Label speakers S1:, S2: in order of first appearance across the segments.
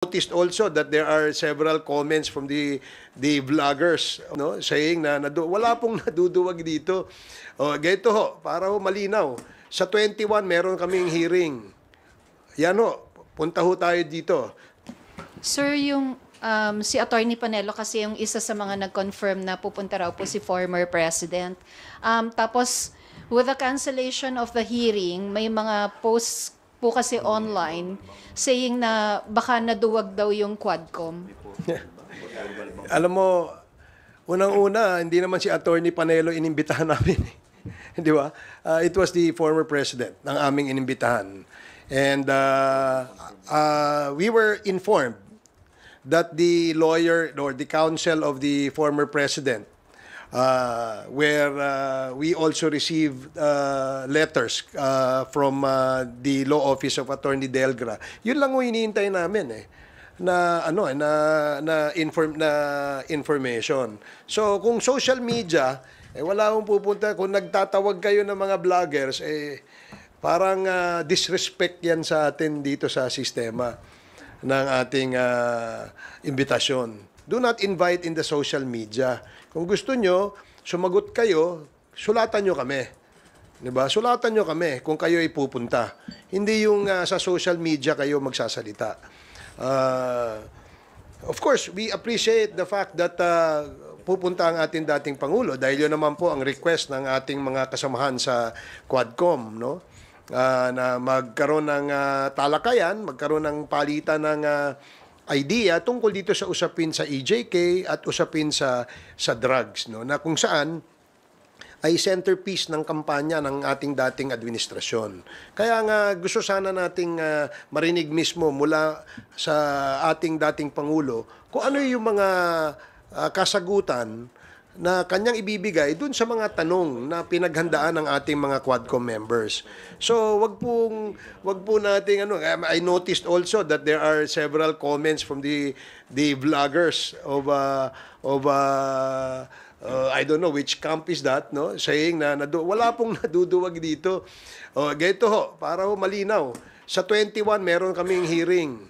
S1: Noticed also that there are several comments from the vloggers, no, saying na wala pong naduduwag dito. O, ganito ho, para ho malinaw. Sa 21 meron kaming hearing. Yan ho, punta ho tayo dito.
S2: Sir, yung si Attorney Panelo kasi yung isa sa mga nag-confirm na pupunta raw po si former President. Tapos, with the cancellation of the hearing, may mga posts po kasi online saying na baka naduwag daw yung Quadcom.
S1: Alam mo, unang-una, hindi naman si Attorney Panelo inimbitahan namin. Di ba? It was the former president ng aming inimbitahan. And we were informed that the lawyer or the counsel of the former president, where we also received letters from the law office of Attorney Delgra. Yun lang yung hinihintay namin na information. So kung social media, wala akong pupunta. Kung nagtatawag kayo ng mga vloggers, parang disrespect yan sa atin dito sa sistema ng ating imbitasyon. Do not invite in the social media. Kung gusto nyo, sumagot kayo, sulatan nyo kami. Diba? Sulatan nyo kami kung kayo ay pupunta. Hindi yung sa social media kayo magsasalita. Of course, we appreciate the fact that pupunta ang ating dating Pangulo dahil yun naman po ang request ng ating mga kasamahan sa Quadcom, no? Na magkaroon ng talakayan, magkaroon ng palitan ng idea tungkol dito sa usapin sa EJK at usapin sa drugs, no, na kung saan ay centerpiece ng kampanya ng ating dating administrasyon. Kaya nga gusto sana nating marinig mismo mula sa ating dating Pangulo kung ano yung mga kasagutan na kanyang ibibigay dun sa mga tanong na pinaghandaan ng ating mga Quadcom members. So, wag po nating I noticed also that there are several comments from the vloggers of I don't know which camp is that, no, saying na wala pong naduduwag dito. O, ganito ho, para ho malinaw. Sa 21 meron kaming hearing.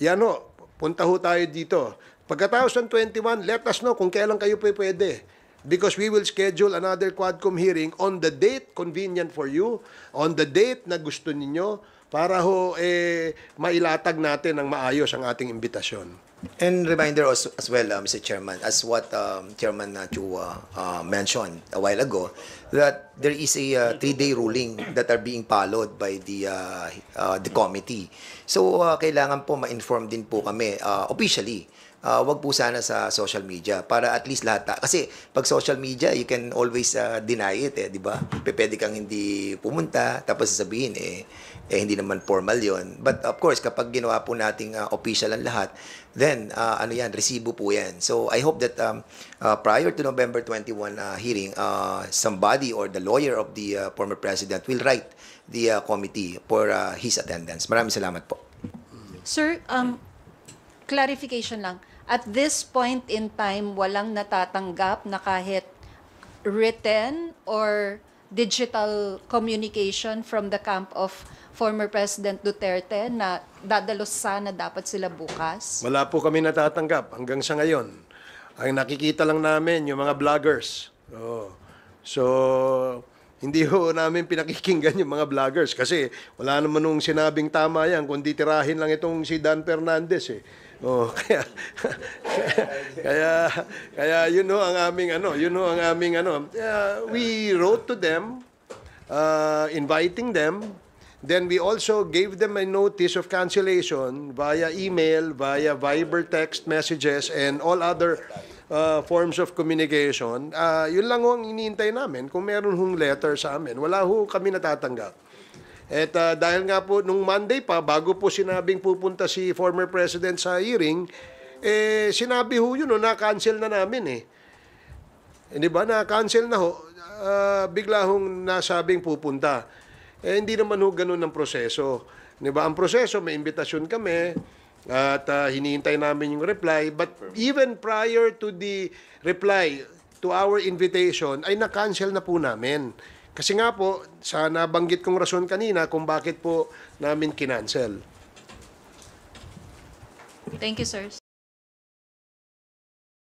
S1: Yan ho, punta ho tayo dito. Pagkatapos ng 21, let us know kung kailan kayo pwede. Because we will schedule another Quadcom hearing on the date convenient for you, on the date na gusto ninyo, para ho mailatag natin ng maayos ang ating imbitasyon.
S3: And reminder also as well, Mr. Chairman, as what Chairman Chu mentioned a while ago, that there is a 3-day ruling that are being followed by the committee. So kailangan po ma-inform din po kami officially. Wag po sana sa social media para at least lahat. Kasi pag social media, you can always deny it, di ba? Pwede kang hindi pumunta, tapos sasabihin, hindi naman formal yon. But of course, kapag ginawa po nating official ang lahat, then resibo po yan. So I hope that prior to November 21 hearing, somebody or the lawyer of the former president will write the committee for his attendance. Maraming salamat po.
S2: Sir, clarification lang. At this point in time, walang natatanggap na kahit written or digital communication from the camp of former President Duterte na dadalos sana dapat sila bukas?
S1: Wala po kami natatanggap hanggang sa ngayon. Ang nakikita lang namin yung mga vloggers. So, hindi ho namin pinakikinggan yung mga vloggers kasi wala naman nung sinabing tama yan kundi tirahin lang itong si Dan Fernandez kaya yun ho ang aming we wrote to them inviting them. Then we also gave them a notice of cancellation via email, via Viber text messages, and all other forms of communication. Yun lang ho ang iniintay namin. Kung meron hong letter sa amin, wala ho kami natatanggap. At dahil nga po, nung Monday pa, bago po sinabing pupunta si former president sa hearing, sinabi ho yun, na-cancel na namin Di ba? Na-cancel na ho. Bigla hong nasabing pupunta. Hindi naman ho ganun ang proseso. Di ba? Ang proseso, may imbitasyon kami at hinihintay namin yung reply. But even prior to the reply to our invitation, ay na-cancel na po namin. Kasi nga po, sa nabanggit kong rason kanina kung bakit po namin kinancel.
S2: Thank you, sir.